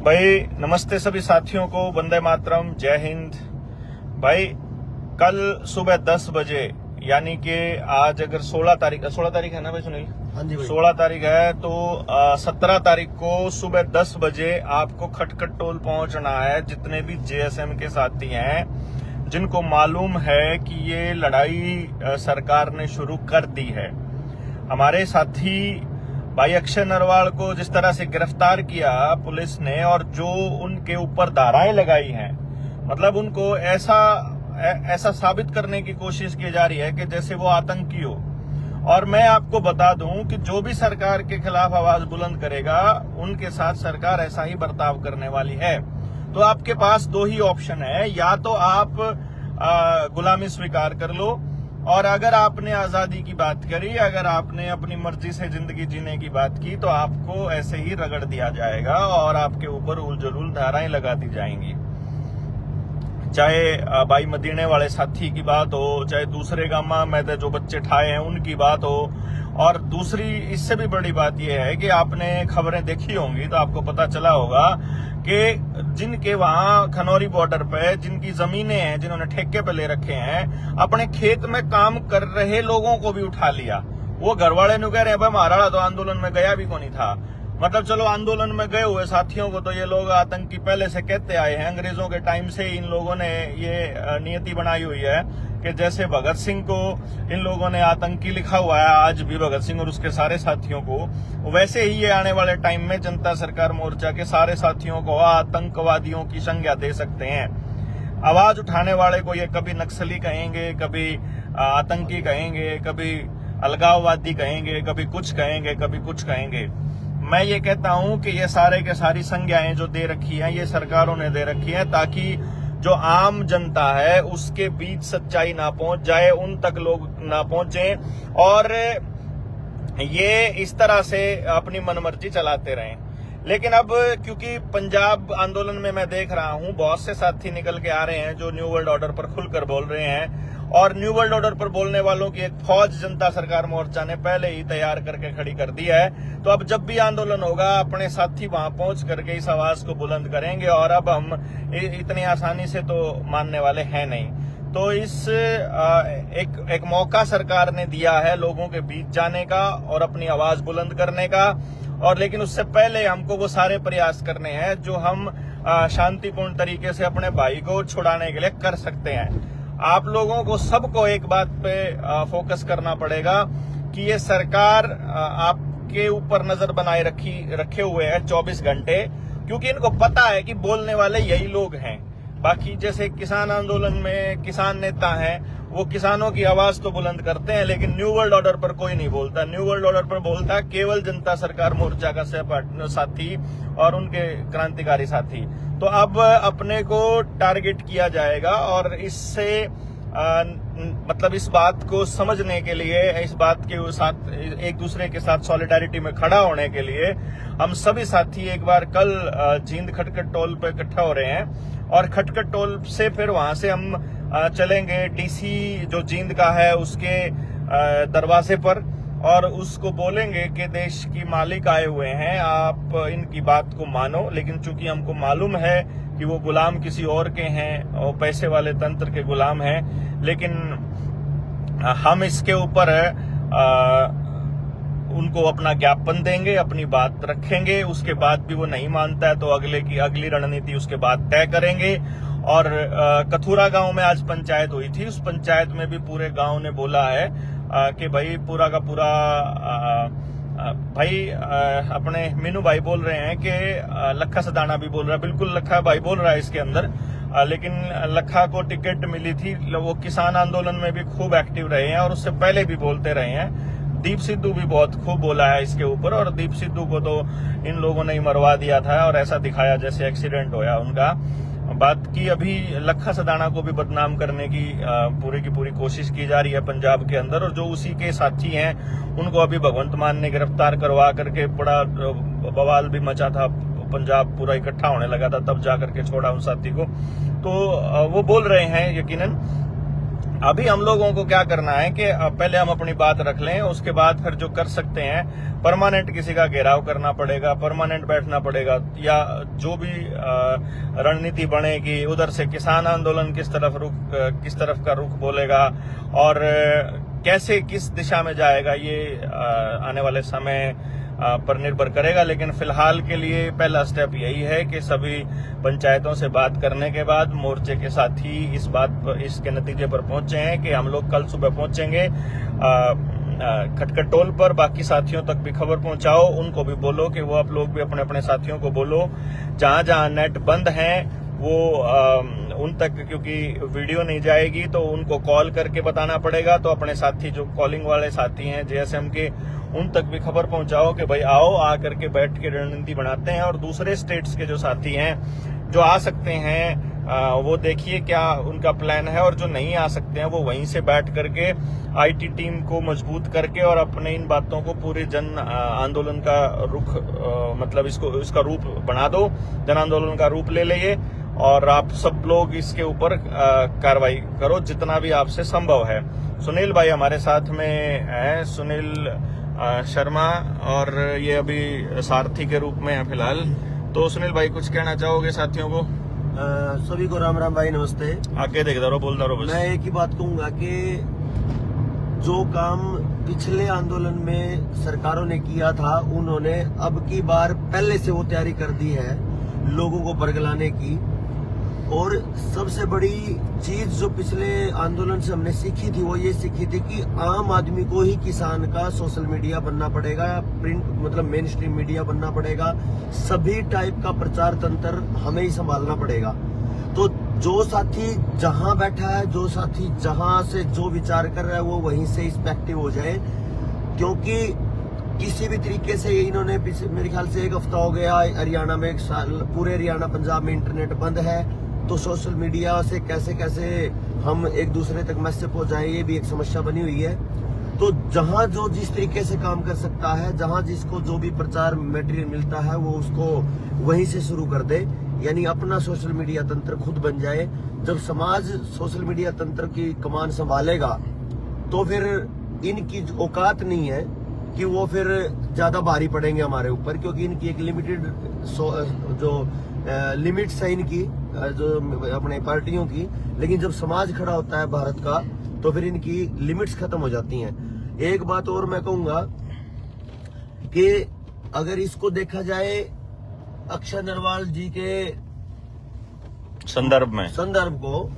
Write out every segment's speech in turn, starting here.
भाई नमस्ते सभी साथियों को, वंदे मातरम, जय हिंद। भाई कल सुबह 10 बजे यानी कि आज अगर 16 तारीख है ना भाई सुनील? हाँ जी भाई। 16 तारीख है तो 17 तारीख को सुबह 10 बजे आपको खटखट टोल पहुंचना है। जितने भी जेएसएम के साथी हैं जिनको मालूम है कि ये लड़ाई सरकार ने शुरू कर दी है, हमारे साथी भाई अक्षय नरवाल को जिस तरह से गिरफ्तार किया पुलिस ने और जो उनके ऊपर धाराएं लगाई हैं, मतलब उनको ऐसा साबित करने की कोशिश की जा रही है कि जैसे वो आतंकी हो। और मैं आपको बता दूं कि जो भी सरकार के खिलाफ आवाज बुलंद करेगा उनके साथ सरकार ऐसा ही बर्ताव करने वाली है। तो आपके पास दो ही ऑप्शन है, या तो आप गुलामी स्वीकार कर लो, और अगर आपने आजादी की बात करी, अगर आपने अपनी मर्जी से जिंदगी जीने की बात की, तो आपको ऐसे ही रगड़ दिया जाएगा और आपके ऊपर उल धाराएं लगा दी जाएंगी। चाहे भाई मदीने वाले साथी की बात हो, चाहे दूसरे गामा में जो बच्चे ठाए हैं उनकी बात हो, और दूसरी इससे भी बड़ी बात यह है कि आपने खबरें देखी होंगी तो आपको पता चला होगा कि जिनके वहां खनौरी बॉर्डर पे जिनकी जमीनें हैं, जिन्होंने ठेके पे ले रखे हैं, अपने खेत में काम कर रहे लोगों को भी उठा लिया। वो घर वाले नु कह रहे हैं भाई महाराणा तो आंदोलन में गया भी कौन था। मतलब चलो आंदोलन में गए हुए साथियों को तो ये लोग आतंकी पहले से कहते आए हैं, अंग्रेजों के टाइम से इन लोगों ने ये नियति बनाई हुई है कि जैसे भगत सिंह को इन लोगों ने आतंकी लिखा हुआ है आज भी, भगत सिंह और उसके सारे साथियों को, वैसे ही ये आने वाले टाइम में जनता सरकार मोर्चा के सारे साथियों को आतंकवादियों की संज्ञा दे सकते हैं। आवाज उठाने वाले को ये कभी नक्सली कहेंगे, कभी आतंकी कहेंगे, कभी अलगाववादी कहेंगे, कभी कुछ कहेंगे, कभी कुछ कहेंगे। मैं ये कहता हूं कि ये सारे के सारी संज्ञाएं जो दे रखी हैं ये सरकारों ने दे रखी हैं ताकि जो आम जनता है उसके बीच सच्चाई ना पहुंच जाए, उन तक लोग ना पहुंचे और ये इस तरह से अपनी मनमर्जी चलाते रहें। लेकिन अब क्योंकि पंजाब आंदोलन में मैं देख रहा हूं बहुत से साथी निकल के आ रहे हैं जो न्यू वर्ल्ड ऑर्डर पर खुलकर बोल रहे हैं, और न्यू वर्ल्ड ऑर्डर पर बोलने वालों की एक फौज जनता सरकार मोर्चा ने पहले ही तैयार करके खड़ी कर दी है। तो अब जब भी आंदोलन होगा अपने साथी वहां पहुंच करके इस आवाज को बुलंद करेंगे, और अब हम इतनी आसानी से तो मानने वाले हैं नहीं। तो इस एक मौका सरकार ने दिया है लोगों के बीच जाने का और अपनी आवाज बुलंद करने का, और लेकिन उससे पहले हमको वो सारे प्रयास करने हैं जो हम शांतिपूर्ण तरीके से अपने भाई को छुड़ाने के लिए कर सकते हैं। आप लोगों को सबको एक बात पे फोकस करना पड़ेगा कि ये सरकार आपके ऊपर नजर बनाए रखे हुए है 24 घंटे, क्योंकि इनको पता है कि बोलने वाले यही लोग हैं। बाकी जैसे किसान आंदोलन में किसान नेता हैं, वो किसानों की आवाज तो बुलंद करते हैं, लेकिन न्यू वर्ल्ड ऑर्डर पर कोई नहीं बोलता। न्यू वर्ल्ड ऑर्डर पर बोलता है केवल जनता सरकार मोर्चा का साथी और उनके क्रांतिकारी साथी। तो अब अपने को टारगेट किया जाएगा, और इससे मतलब इस बात को समझने के लिए, इस बात के साथ एक दूसरे के साथ सॉलिडारिटी में खड़ा होने के लिए हम सभी साथी एक बार कल जींद खटखट टोल पे इकट्ठा हो रहे हैं, और खटखट टोल से फिर वहां से हम चलेंगे डीसी जो जींद का है उसके दरवाजे पर, और उसको बोलेंगे कि देश की मालिक आए हुए हैं, आप इनकी बात को मानो। लेकिन चूंकि हमको मालूम है कि वो गुलाम किसी और के हैं और पैसे वाले तंत्र के गुलाम हैं, लेकिन हम इसके ऊपर उनको अपना ज्ञापन देंगे, अपनी बात रखेंगे। उसके बाद भी वो नहीं मानता है तो अगली रणनीति उसके बाद तय करेंगे। और कथुरा गांव में आज पंचायत हुई थी, उस पंचायत में भी पूरे गांव ने बोला है कि भाई पूरा का पूरा भाई अपने मीनू भाई बोल रहे हैं कि लखा सदाना भी बोल रहा है, बिल्कुल लखा भाई बोल रहा है इसके अंदर, लेकिन लखा को टिकट मिली थी, वो किसान आंदोलन में भी खूब एक्टिव रहे हैं और उससे पहले भी बोलते रहे हैं। दीप सिद्धू भी बहुत खूब बोला है इसके ऊपर, और दीप सिद्धू को तो इन लोगों ने ही मरवा दिया था और ऐसा दिखाया जैसे एक्सीडेंट होया उनका। बात की अभी लखा सदाना को भी बदनाम करने की पूरी कोशिश की जा रही है पंजाब के अंदर, और जो उसी के साथी हैं उनको अभी भगवंत मान ने गिरफ्तार करवा करके बड़ा बवाल भी मचा था, पंजाब पूरा इकट्ठा होने लगा था, तब जाकर के छोड़ा उन साथी को। तो वो बोल रहे हैं यकीनन अभी हम लोगों को क्या करना है कि पहले हम अपनी बात रख लें, उसके बाद फिर जो कर सकते हैं, परमानेंट किसी का घेराव करना पड़ेगा, परमानेंट बैठना पड़ेगा, या जो भी रणनीति बनेगी, उधर से किसान आंदोलन किस तरफ का रुख बोलेगा और कैसे किस दिशा में जाएगा, ये आने वाले समय पर निर्भर करेगा। लेकिन फिलहाल के लिए पहला स्टेप यही है कि सभी पंचायतों से बात करने के बाद मोर्चे के साथी इसके नतीजे पर पहुंचे हैं कि हम लोग कल सुबह पहुंचेंगे खटखट टोल पर। बाकी साथियों तक भी खबर पहुंचाओ, उनको भी बोलो कि वो आप लोग भी अपने अपने साथियों को बोलो, जहां जहां नेट बंद हैं वो उन तक, क्योंकि वीडियो नहीं जाएगी तो उनको कॉल करके बताना पड़ेगा। तो अपने साथी जो कॉलिंग वाले साथी हैं जेएसएम के, उन तक भी खबर पहुंचाओ कि भाई आओ, आकर के बैठ के रणनीति बनाते हैं। और दूसरे स्टेट्स के जो साथी हैं जो आ सकते हैं वो देखिए क्या उनका प्लान है, और जो नहीं आ सकते हैं वो वहीं से बैठ करके आईटी टीम को मजबूत करके और अपने इन बातों को पूरे जन आंदोलन का रुख मतलब इसका रूप बना दो, जन आंदोलन का रूप ले लिए, और आप सब लोग इसके ऊपर कार्रवाई करो जितना भी आपसे संभव है। सुनील भाई हमारे साथ में हैं, सुनील शर्मा, और ये अभी सारथी के रूप में है फिलहाल। तो सुनील भाई कुछ कहना चाहोगे साथियों को? सभी को राम राम भाई, नमस्ते। आगे देखता रहो, बोलता रहो बस। मैं एक ही बात कहूंगा कि जो काम पिछले आंदोलन में सरकारों ने किया था, उन्होंने अब की बार पहले से वो तैयारी कर दी है लोगों को बरगलाने की। और सबसे बड़ी चीज जो पिछले आंदोलन से हमने सीखी थी वो ये सीखी थी कि आम आदमी को ही किसान का सोशल मीडिया बनना पड़ेगा, प्रिंट मतलब मेन स्ट्रीम मीडिया बनना पड़ेगा, सभी टाइप का प्रचार तंत्र हमें ही संभालना पड़ेगा। तो जो साथी जहां बैठा है, जो साथी जहां से जो विचार कर रहा है, वो वहीं से इफेक्टिव हो जाए। क्योंकि किसी भी तरीके से इन्होंने मेरे ख्याल से 1 हफ्ता हो गया हरियाणा में, पूरे हरियाणा पंजाब में इंटरनेट बंद है, तो सोशल मीडिया से कैसे कैसे हम एक दूसरे तक मैसेज पहुंचाएं, ये भी एक समस्या बनी हुई है। तो जहां जो जिस तरीके से काम कर सकता है, जहां जिसको जो भी प्रचार मटेरियल मिलता है, वो उसको वहीं से शुरू कर दे, यानी अपना सोशल मीडिया तंत्र खुद बन जाए। जब समाज सोशल मीडिया तंत्र की कमान संभालेगा तो फिर इनकी औकात नहीं है कि वो फिर ज्यादा भारी पड़ेंगे हमारे ऊपर, क्योंकि इनकी एक लिमिटेड जो लिमिट्स है इनकी, जो अपने पार्टियों की। लेकिन जब समाज खड़ा होता है भारत का, तो फिर इनकी लिमिट्स खत्म हो जाती हैं। एक बात और मैं कहूंगा कि अगर इसको देखा जाए अक्षय नरवाल जी के संदर्भ को,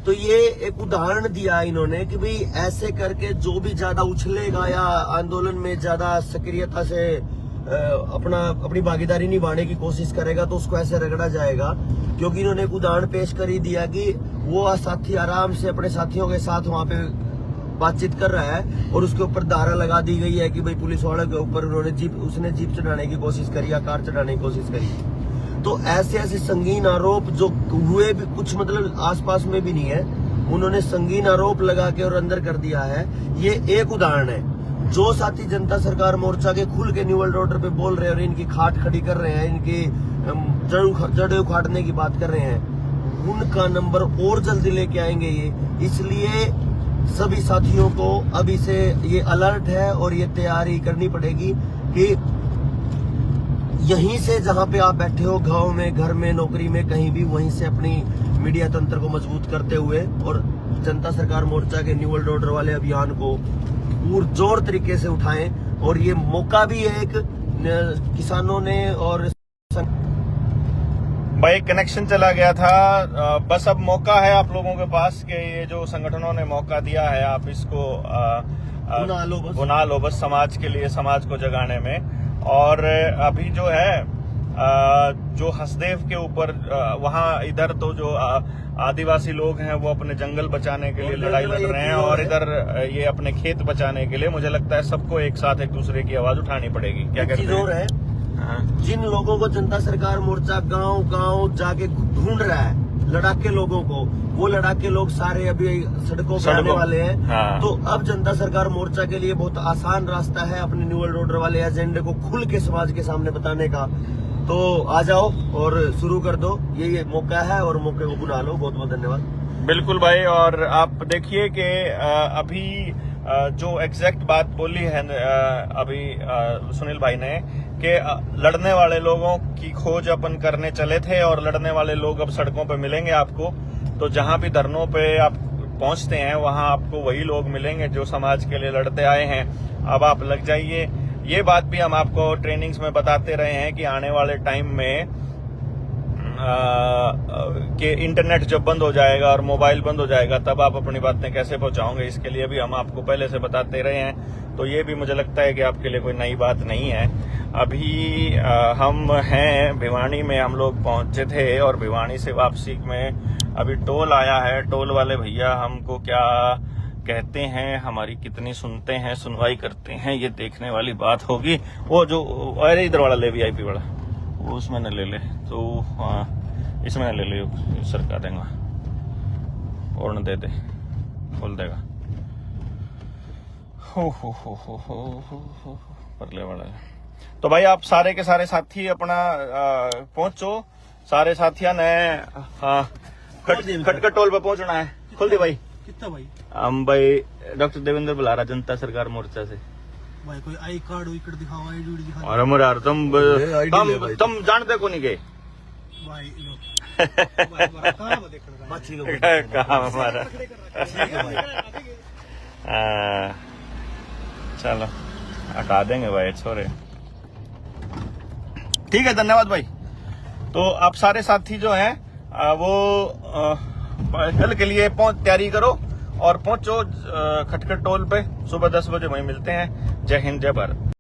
तो ये एक उदाहरण दिया इन्होंने कि भाई ऐसे करके जो भी ज्यादा उछलेगा या आंदोलन में ज्यादा सक्रियता से अपनी भागीदारी निभाने की कोशिश करेगा, तो उसको ऐसे रगड़ा जाएगा। क्योंकि इन्होंने एक उदाहरण पेश कर ही दिया कि वो साथी आराम से अपने साथियों के साथ वहां पे बातचीत कर रहा है, और उसके ऊपर धारा लगा दी गई है कि भाई पुलिस वालों के ऊपर उसने जीप चढ़ाने की कोशिश करी या कार चढ़ाने की कोशिश करी। तो ऐसे ऐसे संगीन आरोप जो हुए भी कुछ मतलब आसपास में भी नहीं है, उन्होंने संगीन आरोप लगा के और अंदर कर दिया है। ये एक उदाहरण है। जो साथी जनता सरकार मोर्चा के खुल के न्यू वर्ल्ड ऑर्डर पे बोल रहे हैं और इनकी खाट खड़ी कर रहे हैं, इनकी जड़ें उखाड़ने की बात कर रहे हैं, उनका नंबर और जल्दी लेके आएंगे ये। इसलिए सभी साथियों को अभी से ये अलर्ट है और ये तैयारी करनी पड़ेगी कि यहीं से जहां पे आप बैठे हो, गांव में, घर में, नौकरी में, कहीं भी, वहीं से अपनी मीडिया तंत्र को मजबूत करते हुए और जनता सरकार मोर्चा के न्यू वर्ल्ड ऑर्डर वाले अभियान को पुरजोर तरीके से उठाएं। और ये मौका भी है एक किसानों ने और भाई कनेक्शन चला गया था, बस अब मौका है आप लोगों के पास कि ये जो संगठनों ने मौका दिया है आप इसको बुना लो बस समाज के लिए, समाज को जगाने में। और अभी जो है जो हसदेव के ऊपर वहाँ इधर तो जो आदिवासी लोग हैं वो अपने जंगल बचाने के लिए लड़ाई लड़ रहे हैं, और इधर ये अपने खेत बचाने के लिए। मुझे लगता है सबको एक साथ एक दूसरे की आवाज उठानी पड़ेगी। क्या कहते हैं? जिन लोगों को जनता सरकार मोर्चा गांव गांव जाके ढूंढ रहा है, लड़ाके लोगों को, वो लड़ाके लोग सारे अभी सड़कों पर आने वाले हैं। हाँ। तो अब जनता सरकार मोर्चा के लिए बहुत आसान रास्ता है अपने न्यू वर्ल्ड ऑर्डर वाले एजेंडे को खुल के समाज के सामने बताने का। तो आ जाओ और शुरू कर दो, ये मौका है और मौके को बुला लो। बहुत बहुत धन्यवाद। बिल्कुल भाई। और आप देखिए कि अभी जो एग्जैक्ट बात बोली है अभी सुनील भाई ने कि लड़ने वाले लोगों की खोज अपन करने चले थे और लड़ने वाले लोग अब सड़कों पे मिलेंगे आपको। तो जहां भी धरनों पे आप पहुंचते हैं वहां आपको वही लोग मिलेंगे जो समाज के लिए लड़ते आए हैं। अब आप लग जाइए। ये बात भी हम आपको ट्रेनिंग्स में बताते रहे हैं कि आने वाले टाइम में कि इंटरनेट जब बंद हो जाएगा और मोबाइल बंद हो जाएगा तब आप अपनी बातें कैसे पहुंचाओगे, इसके लिए भी हम आपको पहले से बताते रहे हैं। तो ये भी मुझे लगता है कि आपके लिए कोई नई बात नहीं है। अभी हम हैं भिवानी में, हम लोग पहुंचे थे और भिवानी से वापसी में अभी टोल आया है। टोल वाले भैया हमको क्या कहते हैं, हमारी कितनी सुनते हैं, सुनवाई करते हैं, ये देखने वाली बात होगी। वो जो अरे इधर वाला ले VIP वाला वो उसमें न ले ले तो हाँ इसमें न ले ले, सरका देगा और न दे दे, खोल देगा। हो परले वाला है। तो भाई आप सारे के सारे साथी अपना पहुंचो। सारे साथिया ने हाँ खटखट टोल पे पहुंचना है। खोल दे भाई। कितना भाई? हम भाई डॉक्टर देवेंद्र बुलारा, जनता सरकार मोर्चा से। भाई कोई आई कार्ड दिखाओ, ID दिखाओ। और हमारा तुम जानते को नहीं गए भाई लो कहां देखना कहा हमारा। चलो हटा देंगे भाई, छोरे। ठीक है, धन्यवाद भाई। तो आप सारे साथी जो हैं वो कल के लिए तैयारी करो और पहुंचो खटखट टोल पे। सुबह 10 बजे वहीं मिलते हैं। जय हिंद, जय भारत।